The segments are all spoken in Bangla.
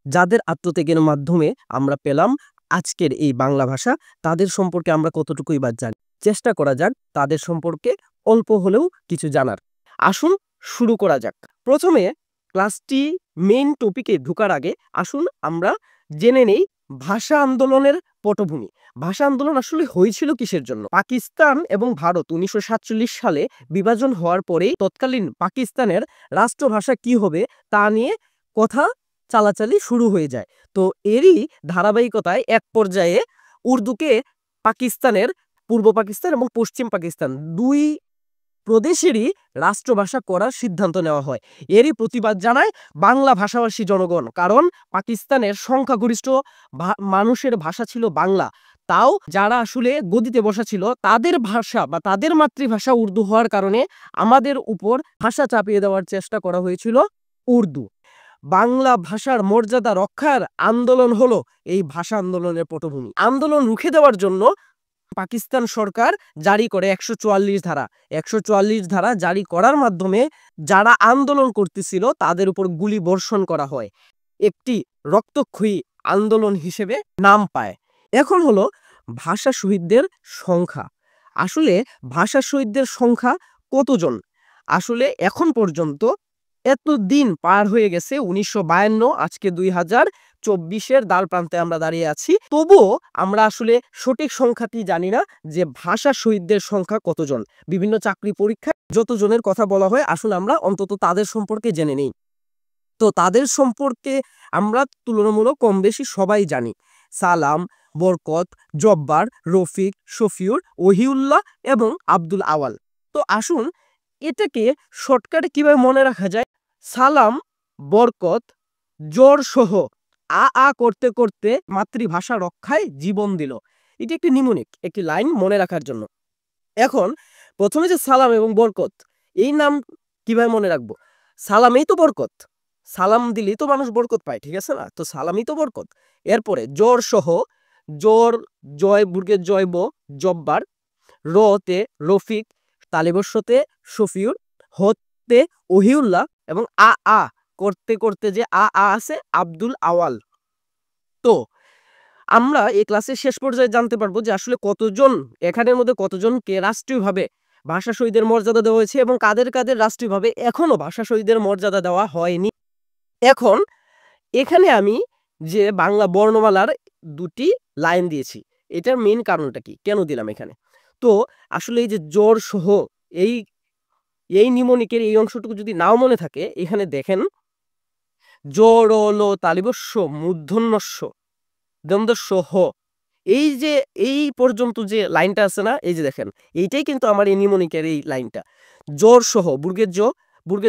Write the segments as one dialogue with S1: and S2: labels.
S1: যাদের আত্মত্যাগের মাধ্যমে আমরা পেলাম আজকের এই বাংলা ভাষা, তাদের সম্পর্কে আমরা কতটুকুই বা জানি। চেষ্টা করা যাক তাদের সম্পর্কে অল্প হলেও কিছু জানার। আসুন শুরু করা যাক। প্রথমে ক্লাসটি মেইন টপিকে ঢোকার আগে আসুন আমরা জেনে নেই ভাষা আন্দোলনের পটভূমি। ভাষা আন্দোলন আসলে হয়েছিল কিসের জন্য? পাকিস্তান এবং ভারত 1947 সালে বিভাজন হওয়ার পরেই তৎকালীন পাকিস্তানের রাষ্ট্রভাষা কি হবে তা নিয়ে কথা চালাচালি শুরু হয়ে যায়। তো এরই ধারাবাহিকতায় এক পর্যায়ে উর্দুকে পাকিস্তানের পূর্ব পাকিস্তান এবং পশ্চিম পাকিস্তান দুই প্রদেশেরই রাষ্ট্রভাষা করার সিদ্ধান্ত নেওয়া হয়। এরই প্রতিবাদ জানায় বাংলা ভাষাভাষী জনগণ, কারণ পাকিস্তানের সংখ্যাগরিষ্ঠ মানুষের ভাষা ছিল বাংলা। তাও যারা আসলে গদিতে বসা ছিল তাদের ভাষা বা তাদের মাতৃভাষা উর্দু হওয়ার কারণে আমাদের উপর ভাষা চাপিয়ে দেওয়ার চেষ্টা করা হয়েছিল উর্দু। বাংলা ভাষার মর্যাদা রক্ষার আন্দোলন হলো এই ভাষা আন্দোলনের পটভূমি। আন্দোলন রুখে দেওয়ার জন্য পাকিস্তান সরকার জারি করে 144 ধারা। 144 ধারা জারি করার মাধ্যমে যারা আন্দোলন করতেছিল তাদের উপর গুলি বর্ষণ করা হয়। একটি রক্তক্ষয়ী আন্দোলন হিসেবে নাম পায়। এখন হলো ভাষা শহীদদের সংখ্যা। আসলে ভাষা শহীদদের সংখ্যা কতজন? আসলে এখন পর্যন্ত এত দিন পার হয়ে গেছে, 1952, আজকে 2024-এর দ্বার প্রান্তে আমরা দাঁড়িয়ে আছি, তবুও আমরা আসলে সঠিক সংখ্যাটি জানি না যে ভাষা শহীদদের সংখ্যা কতজন। বিভিন্ন চাকরি পরীক্ষায় যতজনের কথা বলা হয়, আসলে আমরা অন্তত তাদের সম্পর্কে জেনে নেই। তো তাদের সম্পর্কে আমরা তুলনামূলক কম বেশি সবাই জানি। সালাম, বরকত, জব্বার, রফিক, শফিউর, ওহিউল্লাহ এবং আব্দুল আওয়াল। তো আসুন এটাকে শর্টকাটে কিভাবে মনে রাখা যায়। সালাম, বরকত, জোর সহ আ করতে করতে মাতৃভাষা রক্ষায় জীবন দিল। এটি একটি নিমোনিক, একটি লাইন মনে রাখার জন্য। এখন প্রথমে যে সালাম এবং বরকত, এই নাম কিভাবে মনে রাখবো? সালামেই তো বরকত, সালাম দিলেই তো মানুষ বরকত পায়, ঠিক আছে না? তো সালামই তো বরকত। এরপরে জোর সহ, জোর জয় বুর্গের জয়ব জব্বার, রতে রফিক, তালিবস্যতে শফিউর, হতে ওহিউল্লাহ এবং আ করতে করতে যে আছে আব্দুল আওয়াল। তো আমরা এই ক্লাসের শেষ পর্যায়ে জানতে পারবো যে আসলে কতজন, এখানের মধ্যে কতজনকে রাষ্ট্রীয়ভাবে ভাষা শহীদের মর্যাদা দেওয়া হয়েছে এবং কাদের কাদের রাষ্ট্রীয়ভাবে এখনো ভাষা শহীদের মর্যাদা দেওয়া হয়নি। এখন এখানে আমি যে বাংলা বর্ণমালার দুটি লাইন দিয়েছি, এটার মেইন কারণটা কি, কেন দিলাম এখানে? তো আসলে এই যে জোর সহ এই এই নিমোনিকের এই অংশটুকু যদি নাও মনে থাকে, এখানে দেখেন জোর লো তালিবস্য মূর্ধন্যস্য দ্বন্দ্বস্য হ, এই যে এই পর্যন্ত যে লাইনটা আছে না, এই যে দেখেন, এইটাই কিন্তু আমার এই নিমোনিকের এই লাইনটা। জোর সহ বুর্গের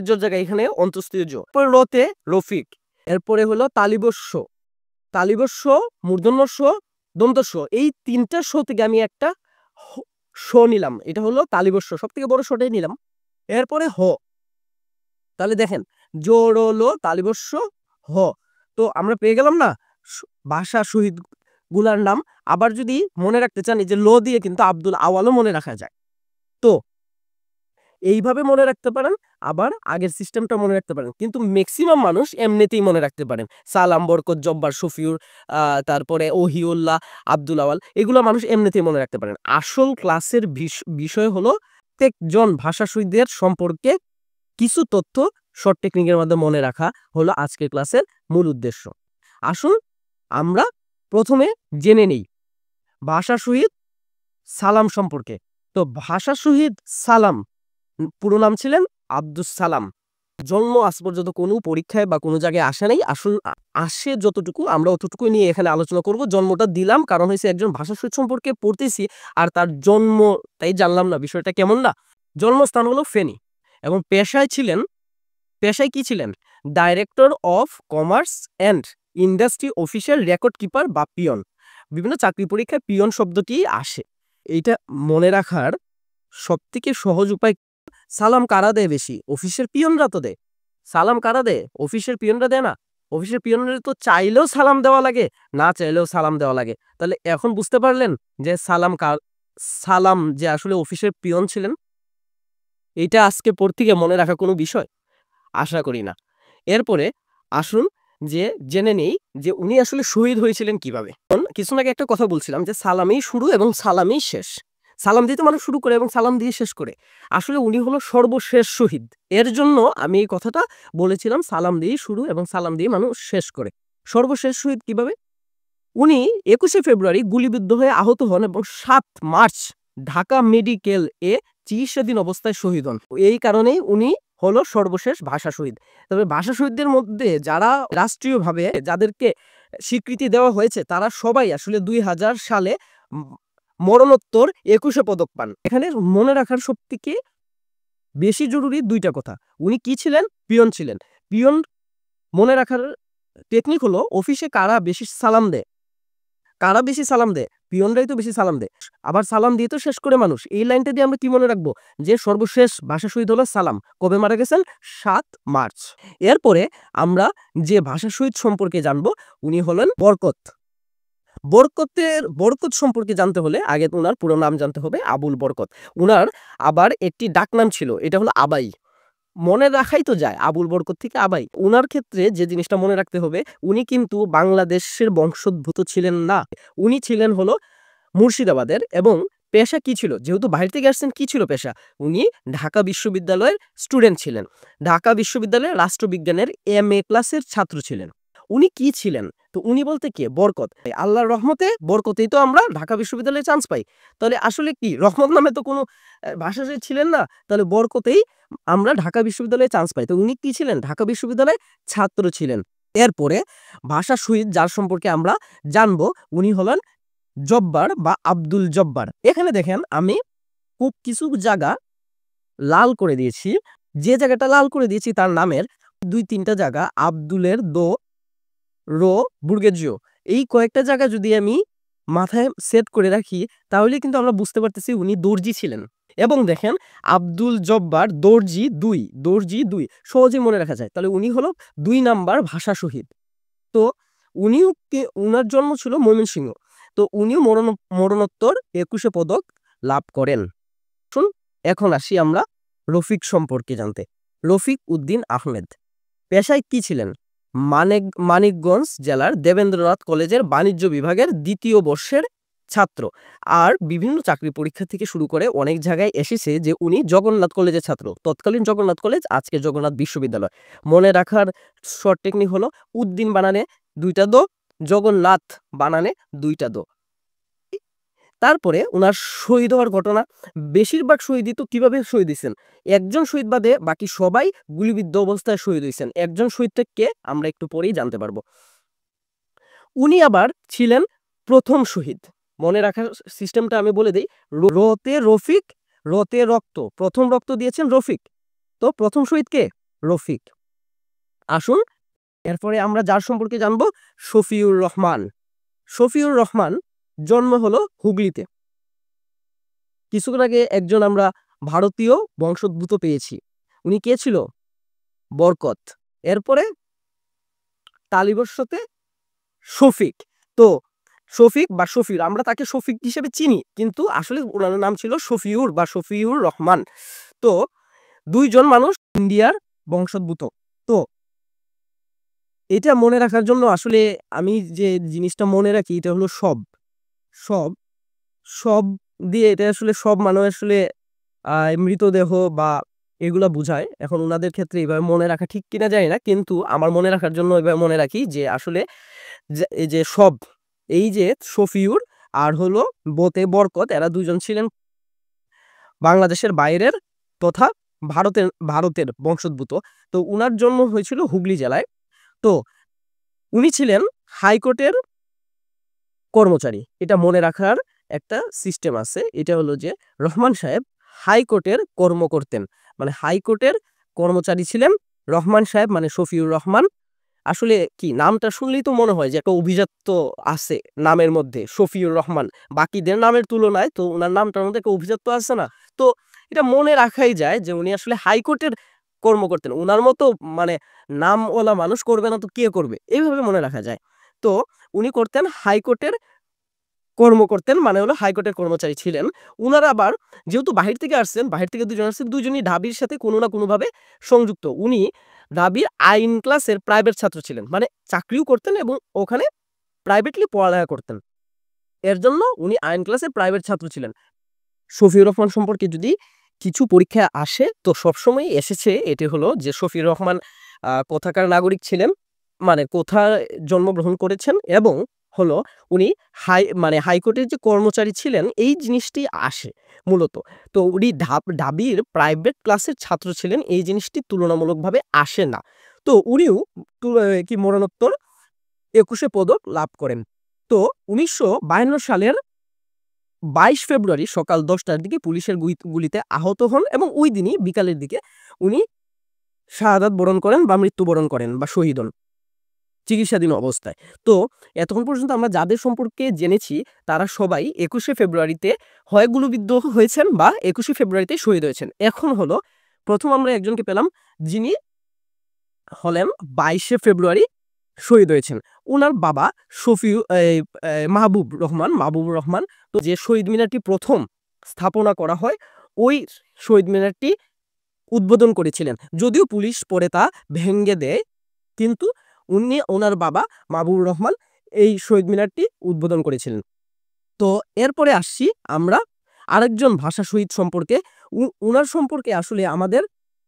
S1: জোর জায়গায় এখানে অন্তস্থীয় জো, রতে রফিক, এরপরে হলো তালিবস্য, মূর্ধন্যস্য, দন্তস্য, এই তিনটা শ থেকে আমি একটা শ নিলাম, এটা হলো তালিবস্য, সব থেকে বড় শটাই নিলাম। এরপরে হ, তাহলে দেখেন জোরলো তালিবস্য হ। তো আমরা পেয়ে গেলাম না ভাষা শহীদ গুলার নাম। আবার যদি মনে রাখতে চান, এই যে লো দিয়ে কিন্তু আব্দুল আওয়ালও মনে রাখা যায়। তো এইভাবে মনে রাখতে পারেন, আবার আগের সিস্টেমটা মনে রাখতে পারেন, কিন্তু ম্যাক্সিমাম মানুষ এমনিতেই মনে রাখতে পারেন। সালাম, বরকত, জব্বার, শফিউর, তারপরে ওহিউল্লাহ, আব্দুল আওয়াল, এগুলো মানুষ এমনিতেই মনে রাখতে পারেন। আসল ক্লাসের বিষয় হলো প্রত্যেকজন ভাষা শহীদদের সম্পর্কে কিছু তথ্য শর্ট টেকনিকের মাধ্যমে মনে রাখা হলো আজকের ক্লাসের মূল উদ্দেশ্য। আসুন আমরা প্রথমে জেনে নেই ভাষা শহীদ সালাম সম্পর্কে। তো ভাষা শহীদ সালাম পুরো নাম ছিলেন আব্দুস সালাম। জন্ম আজ পর্যন্ত কোনো পরীক্ষায় বা কোনো জায়গায় আসে নাই। আসুন আসে যতটুকু আমরা অতটুকু নিয়ে এখানে আলোচনা করব। জন্মটা দিলাম কারণ হয়েছে একজন ভাষা শহীদ সম্পর্কে পড়তেছি আর তার জন্ম তাই জানলাম না, বিষয়টা কেমন না? জন্মস্থান হলো ফেনী এবং পেশায় কি ছিলেন? Director of commerce and industry officer, record keeper বা পিয়ন। বিভিন্ন চাকরি পরীক্ষায় পিয়ন শব্দটি আসে। এইটা মনে রাখার সবথেকে সহজ উপায়, সালাম কারা দেয় বেশি? অফিসের পিয়নরা তো দেয়। সালাম কারা দেয়? অফিসের পিয়নরা দেয় না। অফিসের পিয়নরা তো চাইলেও সালাম দেওয়া লাগে, না চাইলেও সালাম দেওয়া লাগে। তাহলে এখন বুঝতে পারলেন যে সালাম যে আসলে অফিসের পিয়ন ছিলেন। এইটা আজকে পর থেকে মনে রাখা কোনো বিষয়? আশা করি না। এরপরে আসুন যে জেনে নেই যে উনি আসলে শহীদ হয়েছিলেন কিভাবে। কিছু আগে একটা কথা বলছিলাম যে সালামেই শুরু এবং সালামেই শেষ। সালাম দিয়ে তো মানুষ শুরু করে এবং সালাম দিয়ে শেষ করে। আসলে উনি হলো সর্বশেষ শহীদ। এর জন্য আমি এই কথাটা বলেছিলাম, সালাম দিয়েই শুরু এবং সালাম দিয়ে মানুষ শেষ করে। সর্বশেষ শহীদ কিভাবে? উনি ২১শে ফেব্রুয়ারি গুলিবিদ্ধ হয়ে আহত হন এবং ৭ মার্চ ঢাকা মেডিকেল এ চিকিৎসাধীন অবস্থায় শহীদ হন। এই কারণেই উনি হলো সর্বশেষ ভাষা শহীদ। তবে ভাষা শহীদদের মধ্যে যারা রাষ্ট্রীয়ভাবে যাদেরকে স্বীকৃতি দেওয়া হয়েছে তারা সবাই আসলে ২০০০ সালে মরণোত্তর ২১শে পদক পান। এখানে মনে রাখার সবথেকে বেশি জরুরি ২টা কথা। উনি কি ছিলেন? পিয়ন ছিলেন। পিয়ন মনে রাখার টেকনিক হলো অফিসে কারা বেশি সালাম দেয়, কারা বেশি সালাম দেয়? পিয়নরাই তো বেশি সালাম দেয়। আবার সালাম দিয়ে তো শেষ করে মানুষ। এই লাইনটা দিয়ে আমরা কি মনে রাখবো? যে সর্বশেষ ভাষা শহীদ হলো সালাম। কবে মারা গেছেন? ৭ মার্চ। এরপরে আমরা যে ভাষা শহীদ সম্পর্কে জানবো উনি হলেন বরকত। বরকত সম্পর্কে জানতে হলে আগে উনার পুরো নাম জানতে হবে, আবুল বরকত। উনার আবার একটি ডাকনাম ছিল, এটা হলো আবাই। মনে রাখাই তো যায়, আবুল বরকত থেকে আবাই। উনার ক্ষেত্রে যে জিনিসটা মনে রাখতে হবে, উনি কিন্তু বাংলাদেশের বংশোদ্ভূত ছিলেন না। উনি ছিলেন হলো মুর্শিদাবাদের এবং পেশা কি ছিল? যেহেতু বাইরে থেকে আসছেন, কি ছিল পেশা? উনি ঢাকা বিশ্ববিদ্যালয়ের স্টুডেন্ট ছিলেন। ঢাকা বিশ্ববিদ্যালয়ের রাষ্ট্রবিজ্ঞানের MA ক্লাসের ছাত্র ছিলেন। উনি কি ছিলেন? তো উনি বলতে কে? বরকত। আল্লাহর রহমতে বরকতেই তো আমরা ঢাকা বিশ্ববিদ্যালয়ে চান্স পাই। তাহলে আসলে কি রহমত নামে তো কোনো ভাষা শহীদ ছিলেন না। তাহলে বরকতেই আমরা ঢাকা বিশ্ববিদ্যালয়ে চান্স পাই। তো উনি কি ছিলেন? ঢাকা বিশ্ববিদ্যালয়ে ছাত্র ছিলেন। এরপরে ভাষা শহীদ যার সম্পর্কে আমরা জানবো উনি হলেন জব্বার বা আব্দুল জব্বার। এখানে দেখেন আমি খুব কিছু জায়গা লাল করে দিয়েছি। যে জায়গাটা লাল করে দিয়েছি তার নামের ২-৩টা জায়গা আব্দুলের দো, রো, বুর্গেজিও, এই কয়েকটা জায়গা যদি আমি মাথায় সেট করে রাখি তাহলে কিন্তু আমরা বুঝতে পারতেছি উনি দর্জি ছিলেন। এবং দেখেন আব্দুল জব্বার দর্জি ২, দর্জি ২ সহজেই মনে রাখা যায়। তাহলে উনি হলো ২ নাম্বার ভাষা শহীদ। তো উনিও উনার জন্ম ছিল ময়মনসিংহ। তো উনিও মরণোত্তর ২১শে পদক লাভ করেন। শুন, এখন আসি আমরা রফিক সম্পর্কে জানতে। রফিক উদ্দিন আহমেদ পেশায় কি ছিলেন? মানিকগঞ্জ জেলার দেবেন্দ্রনাথ কলেজের বাণিজ্য বিভাগের ২য় বর্ষের ছাত্র। আর বিভিন্ন চাকরি পরীক্ষা থেকে শুরু করে অনেক জায়গায় এসেছে যে উনি জগন্নাথ কলেজের ছাত্র। তৎকালীন জগন্নাথ কলেজ, আজকে জগন্নাথ বিশ্ববিদ্যালয়। মনে রাখার শর্ট টেকনিক হলো উদ্দিন বানানে ২টা দো, জগন্নাথ বানানে ২টা দো। তারপরে উনার শহীদ হওয়ার ঘটনা, বেশিরভাগ শহীদই তো কিভাবে শহীদ হয়েছেন? একজন শহীদ বাদে বাকি সবাই গুলিবিদ্ধ অবস্থায় শহীদ হয়েছেন। একজন শহীদটা কে? আমরা একটু পরেই জানতে পারবো। উনি আবার ছিলেন প্রথম শহীদ। মনে রাখার সিস্টেমটা আমি বলে দিই। রতে রফিক, রতে রক্ত। প্রথম রক্ত দিয়েছেন রফিক। তো প্রথম শহীদ কে? রফিক। আসুন এরপরে আমরা যার সম্পর্কে জানবো, শফিউর রহমান। শফিউর রহমান জন্ম হলো হুগলিতে। কিছুক্ষণ আগে একজন আমরা ভারতীয় বংশোদ্ভূত পেয়েছি। উনি কে ছিল? বরকত। এরপরে তালিবর্ষতে শফিক। তো শফিক বা শফিউর, আমরা তাকে শফিক হিসেবে চিনি, কিন্তু আসলে ওনার নাম ছিল শফিউর বা শফিউর রহমান। তো ২ জন মানুষ ইন্ডিয়ার বংশোদ্ভূত। তো এটা মনে রাখার জন্য আসলে আমি যে জিনিসটা মনে রাখি এটা হলো সব সব সব দিয়ে, এটা আসলে সব মানে আসলে মৃতদেহ বা এগুলা বুঝায়। এখন উনাদের ক্ষেত্রে এইভাবে মনে রাখা ঠিক কিনা জানি না, কিন্তু আমার মনে রাখার জন্য এইভাবে মনে রাখি যে আসলে এই যে সব, এই যে শফিউর আর হলো বোতে বরকত, এরা ২ জন ছিলেন বাংলাদেশের বাইরের তথা ভারতের বংশোদ্ভূত। তো উনার জন্ম হয়েছিল হুগলি জেলায়। তো উনি ছিলেন হাইকোর্টের কর্মচারী। এটা মনে রাখার একটা সিস্টেম আছে। এটা হলো যে রহমান সাহেব হাইকোর্টের কর্ম করতেন, মানে হাইকোর্টের কর্মচারী ছিলেন রহমান সাহেব, মানে শফিউর রহমান। আসলে কি নামটা শুনলেই তো মনে হয় যে একটা অভিজাত্য আছে নামের মধ্যে, শফিউর রহমান। বাকিদের নামের তুলনায় তো ওনার নামটার মধ্যে একটা অভিজাত্য আছে না? তো এটা মনে রাখাই যায় যে উনি আসলে হাইকোর্টের কর্ম করতেন। উনার মতো মানে নামওয়ালা মানুষ করবে না তো কে করবে? এইভাবে মনে রাখা যায়। তো উনি করতেন হাইকোর্টের কর্ম করতেন, মানে হলো হাইকোর্টের কর্মচারী ছিলেন। উনারা আবার যেহেতু বাহির থেকে আসছেন, বাহির থেকে ২ জন আসছেন, ২ জনই ঢাবির সাথে কোনো না কোনোভাবে সংযুক্ত। উনি ঢাবির আইন ক্লাসের প্রাইভেট ছাত্র ছিলেন, মানে চাকরিও করতেন এবং ওখানে প্রাইভেটলি পড়ালেখা করতেন। এর জন্য উনি আইন ক্লাসের প্রাইভেট ছাত্র ছিলেন। শফিউর রহমান সম্পর্কে যদি কিছু পরীক্ষায় আসে তো সবসময় এসেছে এটি হলো যে শফিউর রহমান কোথাকার নাগরিক ছিলেন, মানে কোথায় জন্মগ্রহণ করেছেন, এবং হলো উনি হাইকোর্টের যে কর্মচারী ছিলেন, এই জিনিসটি আসে মূলত। তো উনি ঢাবির প্রাইভেট ক্লাসের ছাত্র ছিলেন, এই জিনিসটি তুলনামূলকভাবে আসে না। তো উনিও মরণোত্তর 21শে পদক লাভ করেন। তো 1952 সালের 22 ফেব্রুয়ারি সকাল 10টার দিকে পুলিশের গুলিতে আহত হন এবং ওই দিনই বিকালের দিকে উনি শাহাদাত বরণ করেন বা মৃত্যুবরণ করেন বা শহীদ হন চিকিৎসাধীন অবস্থায়। তো এতক্ষণ পর্যন্ত আমরা যাদের সম্পর্কে জেনেছি তারা সবাই 21শে ফেব্রুয়ারিতে হয় গুলিবিদ্ধ হয়েছেন বা 21শে ফেব্রুয়ারিতে শহীদ হয়েছেন। এখন হলো প্রথম আমরা একজনকে পেলাম যিনি হলেন 22শে ফেব্রুয়ারি শহীদ হয়েছেন। উনার বাবা মাহবুবুর রহমান। তো যে শহীদ মিনারটি প্রথম স্থাপনা করা হয় ওই শহীদ মিনারটি উদ্বোধন করেছিলেন, যদিও পুলিশ পরে তা ভেঙে দেয়, কিন্তু ওনার বাবা মাহবুবুর রহমান এই শহীদ মিনারটি উদ্বোধন করেছিলেন। তো এরপরে আসছি আমরা আরেকজন ভাষা শহীদ সম্পর্কে। উনার সম্পর্কে আসলে আমাদের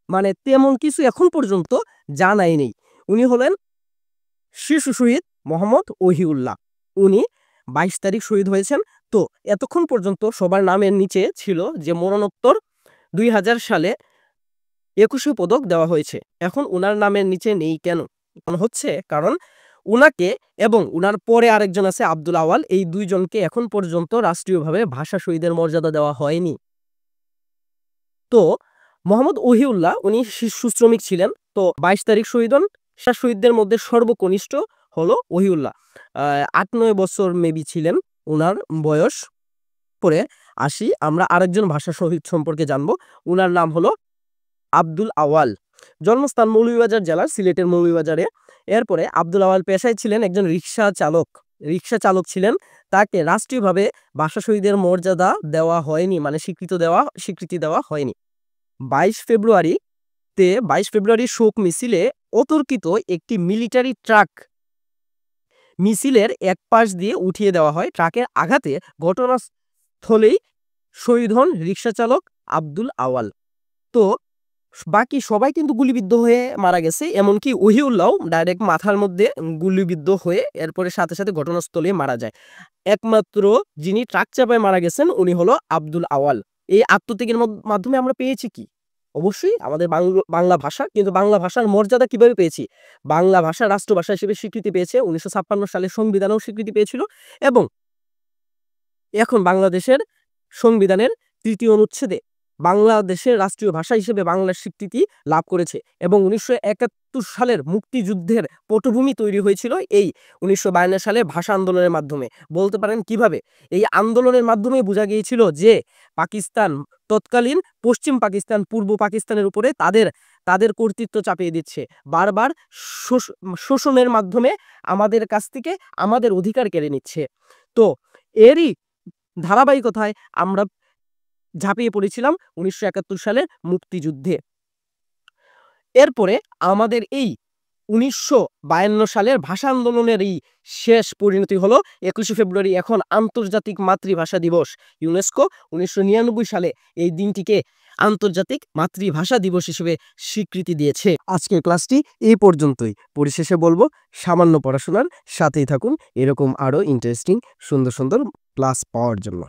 S1: মানে তেমন কিছু এখন পর্যন্ত জানাই নেই। উনি হলেন শিশু শহীদ মোহাম্মদ ওহিউল্লাহ। উনি 22 তারিখ শহীদ হয়েছেন। তো এতক্ষণ পর্যন্ত সবার নামের নিচে ছিল যে মরণোত্তর 2000 সালে 21শে পদক দেওয়া হয়েছে। এখন উনার নামের নিচে নেই কেন? হচ্ছে কারণ উনাকে এবং উনার পরে আরেকজন আছে আব্দুল আওয়াল, এই দুইজনকে এখন পর্যন্ত রাষ্ট্রীয়ভাবে ভাষা শহীদের মর্যাদা দেওয়া হয়নি। তো মোহাম্মদ ওহিউল্লাহ উনি শিশু শ্রমিক ছিলেন। তো 22 তারিখ শহীদ হন। শহীদদের মধ্যে সর্বকনিষ্ঠ হলো ওহিউল্লাহ। 8-9 বছর মেবি ছিলেন উনার বয়স। পরে আসি আমরা আরেকজন ভাষা শহীদ সম্পর্কে জানবো। উনার নাম হলো আব্দুল আওয়াল। জন্মস্থান মৌলভীবাজার জেলার সিলেটের মৌলভীবাজারে। এরপরে আব্দুল আওয়াল পেশায় ছিলেন একজন রিক্সা চালক ছিলেন। তাকে রাষ্ট্রীয়ভাবে ভাষা শহীদের মর্যাদা দেওয়া হয়নি, মানে স্বীকৃতি দেওয়া হয়নি। 22 ফেব্রুয়ারি শোক মিছিলে অতর্কিত একটি মিলিটারি ট্রাক মিছিলের এক পাশ দিয়ে উঠিয়ে দেওয়া হয়। ট্রাকের আঘাতে ঘটনাস্থলেই শহীদ হন রিক্সা চালক আব্দুল আওয়াল। তো বাকি সবাই কিন্তু গুলিবিদ্ধ হয়ে মারা গেছে, এমনকি ওহিউল্লাহ ডাইরেক্ট মাথার মধ্যে গুলিবিদ্ধ হয়ে এরপরে সাথে সাথে ঘটনাস্থলে মারা যায়। একমাত্র যিনি ট্রাক চাপায় মারা গেছেন উনি হলো আব্দুল আওয়াল। এই আত্মত্যাগের মাধ্যমে আমরা পেয়েছি কি? অবশ্যই আমাদের বাংলা ভাষা। কিন্তু বাংলা ভাষার মর্যাদা কিভাবে পেয়েছি? বাংলা ভাষা রাষ্ট্রভাষা হিসেবে স্বীকৃতি পেয়েছে 1956 সালে, সংবিধানেও স্বীকৃতি পেয়েছিল, এবং এখন বাংলাদেশের সংবিধানের 3য় অনুচ্ছেদে বাংলাদেশের রাষ্ট্রীয় ভাষা হিসেবে বাংলার স্বীকৃতি লাভ করেছে। এবং 1971 সালের মুক্তিযুদ্ধের পটভূমি তৈরি হয়েছিল এই 1952 সালে ভাষা আন্দোলনের মাধ্যমে। বলতে পারেন কিভাবে? এই আন্দোলনের মাধ্যমে বোঝা গিয়েছিল যে পাকিস্তান, তৎকালীন পশ্চিম পাকিস্তান পূর্ব পাকিস্তানের উপরে তাদের কর্তৃত্ব চাপিয়ে দিচ্ছে, বারবার শোষণের মাধ্যমে আমাদের কাছ থেকে আমাদের অধিকার কেড়ে নিচ্ছে। তো এরই ধারাবাহিকতায় আমরা ঝাঁপিয়ে পড়েছিলাম 1971 সালের মুক্তিযুদ্ধে। এরপরে আমাদের এই 1952 সালের ভাষা আন্দোলনের এই শেষ পরিণতি হলো 21শে ফেব্রুয়ারি, এখন আন্তর্জাতিক মাতৃভাষা দিবস। ইউনেস্কো 1999 সালে এই দিনটিকে আন্তর্জাতিক মাতৃভাষা দিবস হিসেবে স্বীকৃতি দিয়েছে। আজকের ক্লাসটি এই পর্যন্তই। পরিশেষে বলবো, সামান্য পড়াশোনার সাথেই থাকুন এরকম আরো ইন্টারেস্টিং সুন্দর সুন্দর ক্লাস পাওয়ার জন্য।